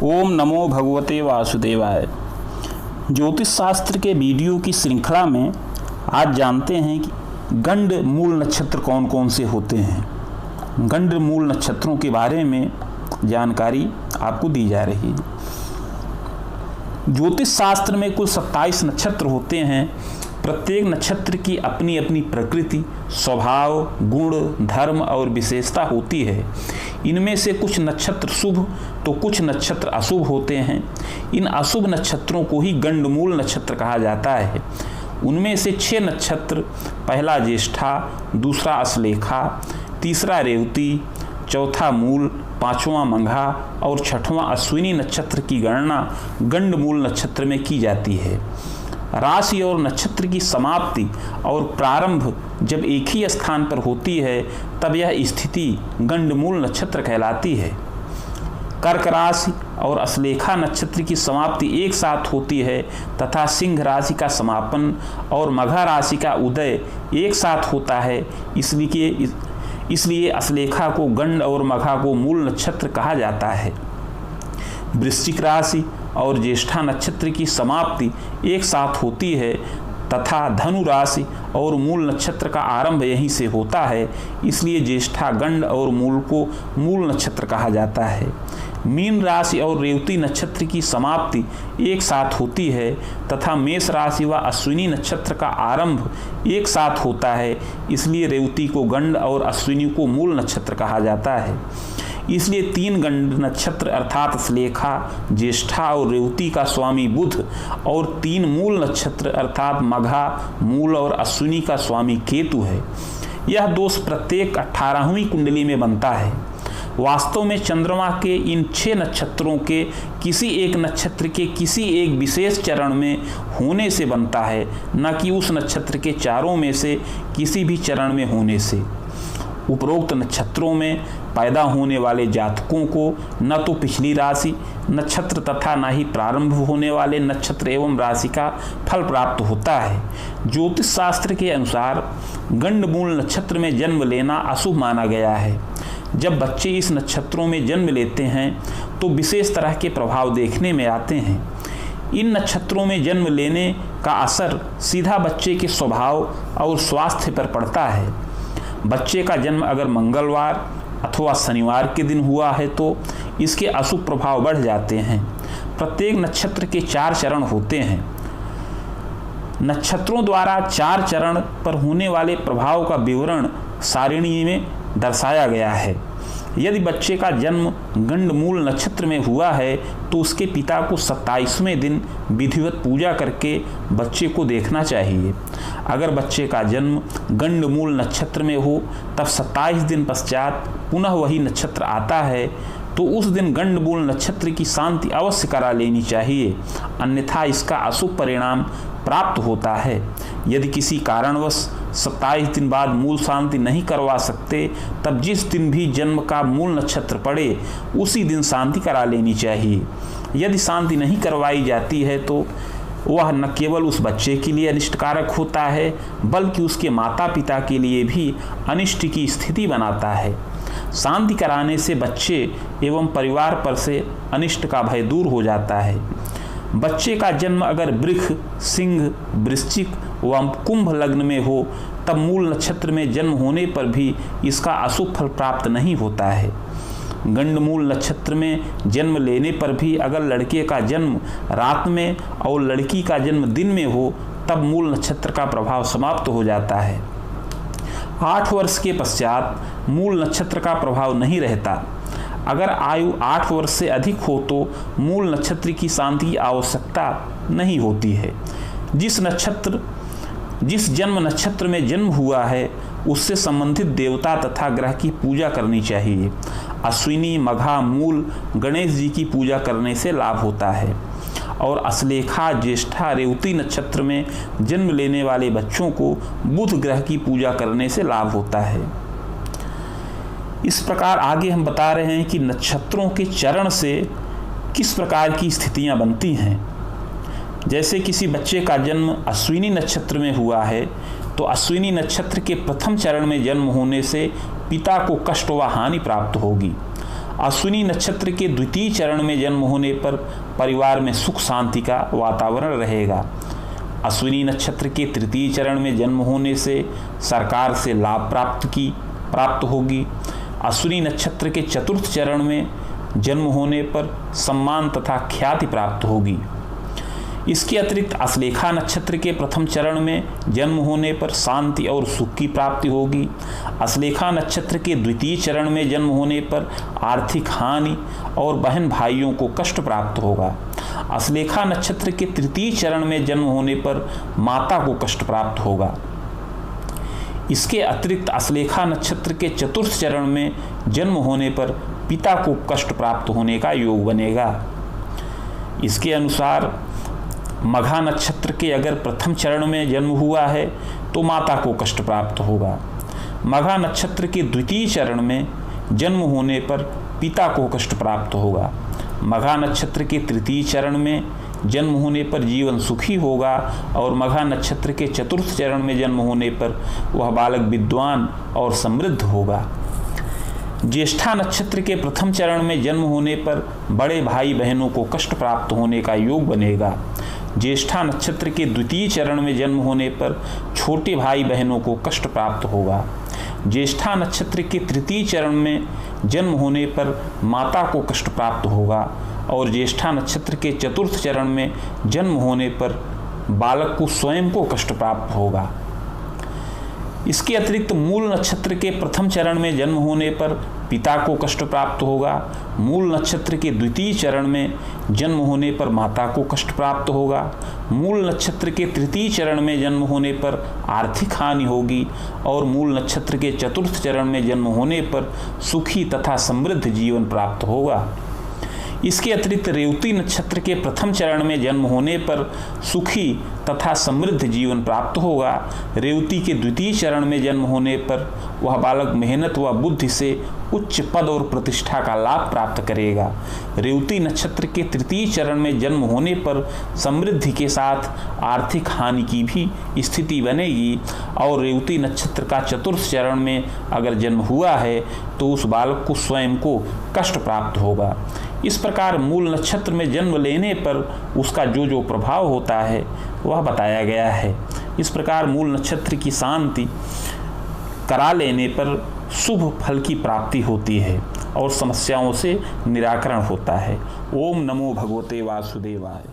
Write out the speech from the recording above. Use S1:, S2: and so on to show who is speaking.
S1: ओम नमो भगवते वासुदेवाय। ज्योतिष शास्त्र के वीडियो की श्रृंखला में आज जानते हैं कि गंड मूल नक्षत्र कौन कौन से होते हैं। गंड मूल नक्षत्रों के बारे में जानकारी आपको दी जा रही है। ज्योतिष शास्त्र में कुल 27 नक्षत्र होते हैं। प्रत्येक नक्षत्र की अपनी अपनी प्रकृति, स्वभाव, गुण, धर्म और विशेषता होती है। इनमें से कुछ नक्षत्र शुभ तो कुछ नक्षत्र अशुभ होते हैं। इन अशुभ नक्षत्रों को ही गंडमूल नक्षत्र कहा जाता है। उनमें से 6 नक्षत्र, पहला ज्येष्ठा, दूसरा अश्लेखा, तीसरा रेवती, चौथा मूल, पांचवां मघा और छठवां अश्विनी नक्षत्र की गणना गंडमूल नक्षत्र में की जाती है। राशि और नक्षत्र की समाप्ति और प्रारंभ जब एक ही स्थान पर होती है तब यह स्थिति गंडमूल नक्षत्र कहलाती है। कर्क राशि और अश्लेखा नक्षत्र की समाप्ति एक साथ होती है तथा सिंह राशि का समापन और मघा राशि का उदय एक साथ होता है। इसलिए अश्लेखा को गंड और मघा को मूल नक्षत्र कहा जाता है। वृश्चिक राशि और ज्येष्ठा नक्षत्र की समाप्ति एक साथ होती है तथा धनु राशि और मूल नक्षत्र का आरंभ यहीं से होता है। इसलिए ज्येष्ठा गंड और मूल को मूल नक्षत्र कहा जाता है। मीन राशि और रेवती नक्षत्र की समाप्ति एक साथ होती है तथा मेष राशि व अश्विनी नक्षत्र का आरंभ एक साथ होता है। इसलिए रेवती को गंड और अश्विनी को मूल नक्षत्र कहा जाता है। इसलिए 3 गंड नक्षत्र अर्थात अश्लेखा, ज्येष्ठा और रेवती का स्वामी बुध और 3 मूल नक्षत्र अर्थात मघा, मूल और अश्विनी का स्वामी केतु है। यह दोष प्रत्येक 18वीं कुंडली में बनता है। वास्तव में चंद्रमा के इन 6 नक्षत्रों के किसी एक नक्षत्र के किसी एक विशेष चरण में होने से बनता है, न कि उस नक्षत्र के चारों में से किसी भी चरण में होने से। उपरोक्त नक्षत्रों में पैदा होने वाले जातकों को न तो पिछली राशि, नक्षत्र तथा न ही प्रारंभ होने वाले नक्षत्र एवं राशि का फल प्राप्त होता है। ज्योतिष शास्त्र के अनुसार गंडमूल नक्षत्र में जन्म लेना अशुभ माना गया है। जब बच्चे इस नक्षत्रों में जन्म लेते हैं तो विशेष तरह के प्रभाव देखने में आते हैं। इन नक्षत्रों में जन्म लेने का असर सीधा बच्चे के स्वभाव और स्वास्थ्य पर पड़ता है। बच्चे का जन्म अगर मंगलवार अथवा शनिवार के दिन हुआ है तो इसके अशुभ प्रभाव बढ़ जाते हैं। प्रत्येक नक्षत्र के 4 चरण होते हैं। नक्षत्रों द्वारा 4 चरण पर होने वाले प्रभाव का विवरण सारिणी में दर्शाया गया है। यदि बच्चे का जन्म गंडमूल नक्षत्र में हुआ है तो उसके पिता को 27वें दिन विधिवत पूजा करके बच्चे को देखना चाहिए। अगर बच्चे का जन्म गंडमूल नक्षत्र में हो तब 27 दिन पश्चात पुनः वही नक्षत्र आता है तो उस दिन गंडमूल नक्षत्र की शांति अवश्य करा लेनी चाहिए, अन्यथा इसका अशुभ परिणाम प्राप्त होता है। यदि किसी कारणवश 27 दिन बाद मूल शांति नहीं करवा सकते तब जिस दिन भी जन्म का मूल नक्षत्र पड़े उसी दिन शांति करा लेनी चाहिए। यदि शांति नहीं करवाई जाती है तो वह न केवल उस बच्चे के लिए अनिष्टकारक होता है बल्कि उसके माता पिता के लिए भी अनिष्ट की स्थिति बनाता है। शांति कराने से बच्चे एवं परिवार पर से अनिष्ट का भय दूर हो जाता है। बच्चे का जन्म अगर वृष, सिंह, वृश्चिक व कुंभ लग्न में हो तब मूल नक्षत्र में जन्म होने पर भी इसका अशुभ फल प्राप्त नहीं होता है। गंडमूल नक्षत्र में जन्म लेने पर भी अगर लड़के का जन्म रात में और लड़की का जन्म दिन में हो तब मूल नक्षत्र का प्रभाव समाप्त हो जाता है। 8 वर्ष के पश्चात मूल नक्षत्र का प्रभाव नहीं रहता। अगर आयु 8 वर्ष से अधिक हो तो मूल नक्षत्र की शांति की आवश्यकता नहीं होती है। जिस जन्म नक्षत्र में जन्म हुआ है उससे संबंधित देवता तथा ग्रह की पूजा करनी चाहिए। अश्विनी, मघा, मूल गणेश जी की पूजा करने से लाभ होता है और अश्लेखा, ज्येष्ठा, रेवती नक्षत्र में जन्म लेने वाले बच्चों को बुध ग्रह की पूजा करने से लाभ होता है। इस प्रकार आगे हम बता रहे हैं कि नक्षत्रों के चरण से किस प्रकार की स्थितियां बनती हैं। जैसे किसी बच्चे का जन्म अश्विनी नक्षत्र में हुआ है तो अश्विनी नक्षत्र के प्रथम चरण में जन्म होने से पिता को कष्ट व हानि प्राप्त होगी। अश्विनी नक्षत्र के द्वितीय चरण में जन्म होने पर परिवार में सुख शांति का वातावरण रहेगा। अश्विनी नक्षत्र के तृतीय चरण में जन्म होने से सरकार से लाभ प्राप्त होगी। अश्विनी नक्षत्र के चतुर्थ चरण में जन्म होने पर सम्मान तथा ख्याति प्राप्त होगी। इसके अतिरिक्त अश्लेषा नक्षत्र के प्रथम चरण में जन्म होने पर शांति और सुख की प्राप्ति होगी। अश्लेषा नक्षत्र के द्वितीय चरण में जन्म होने पर आर्थिक हानि और बहन भाइयों को कष्ट प्राप्त होगा। अश्लेषा नक्षत्र के तृतीय चरण में जन्म होने पर माता को कष्ट प्राप्त होगा। इसके अतिरिक्त अश्लेषा नक्षत्र के चतुर्थ चरण में जन्म होने पर पिता को कष्ट प्राप्त होने का योग बनेगा। इसके अनुसार मघा नक्षत्र के अगर प्रथम चरण में जन्म हुआ है तो माता को कष्ट प्राप्त होगा। मघा नक्षत्र के द्वितीय चरण में जन्म होने पर पिता को कष्ट प्राप्त होगा। मघा नक्षत्र के तृतीय चरण में जन्म होने पर जीवन सुखी होगा और मघा नक्षत्र के चतुर्थ चरण में जन्म होने पर वह बालक विद्वान और समृद्ध होगा। ज्येष्ठा नक्षत्र के प्रथम चरण में जन्म होने पर बड़े भाई बहनों को कष्ट प्राप्त होने का योग बनेगा। ज्येष्ठा नक्षत्र के द्वितीय चरण में जन्म होने पर छोटे भाई बहनों को कष्ट प्राप्त होगा। ज्येष्ठा नक्षत्र के तृतीय चरण में जन्म होने पर माता को कष्ट प्राप्त होगा और ज्येष्ठा नक्षत्र के चतुर्थ चरण में जन्म होने पर बालक को स्वयं को कष्ट प्राप्त होगा। इसके अतिरिक्त मूल नक्षत्र के प्रथम चरण में जन्म होने पर पिता को कष्ट प्राप्त होगा। मूल नक्षत्र के द्वितीय चरण में जन्म होने पर माता को कष्ट प्राप्त होगा। मूल नक्षत्र के तृतीय चरण में जन्म होने पर आर्थिक हानि होगी और मूल नक्षत्र के चतुर्थ चरण में जन्म होने पर सुखी तथा समृद्ध जीवन प्राप्त होगा। इसके अतिरिक्त रेवती नक्षत्र के प्रथम चरण में जन्म होने पर सुखी तथा समृद्ध जीवन प्राप्त होगा। रेवती के द्वितीय चरण में जन्म होने पर वह बालक मेहनत व बुद्धि से उच्च पद और प्रतिष्ठा का लाभ प्राप्त करेगा। रेवती नक्षत्र के तृतीय चरण में जन्म होने पर समृद्धि के साथ आर्थिक हानि की भी स्थिति बनेगी और रेवती नक्षत्र का चतुर्थ चरण में अगर जन्म हुआ है तो उस बालक को स्वयं को कष्ट प्राप्त होगा। इस प्रकार मूल नक्षत्र में जन्म लेने पर उसका जो प्रभाव होता है वह बताया गया है। इस प्रकार मूल नक्षत्र की शांति करा लेने पर शुभ फल की प्राप्ति होती है और समस्याओं से निराकरण होता है। ओम नमो भगवते वासुदेवाय।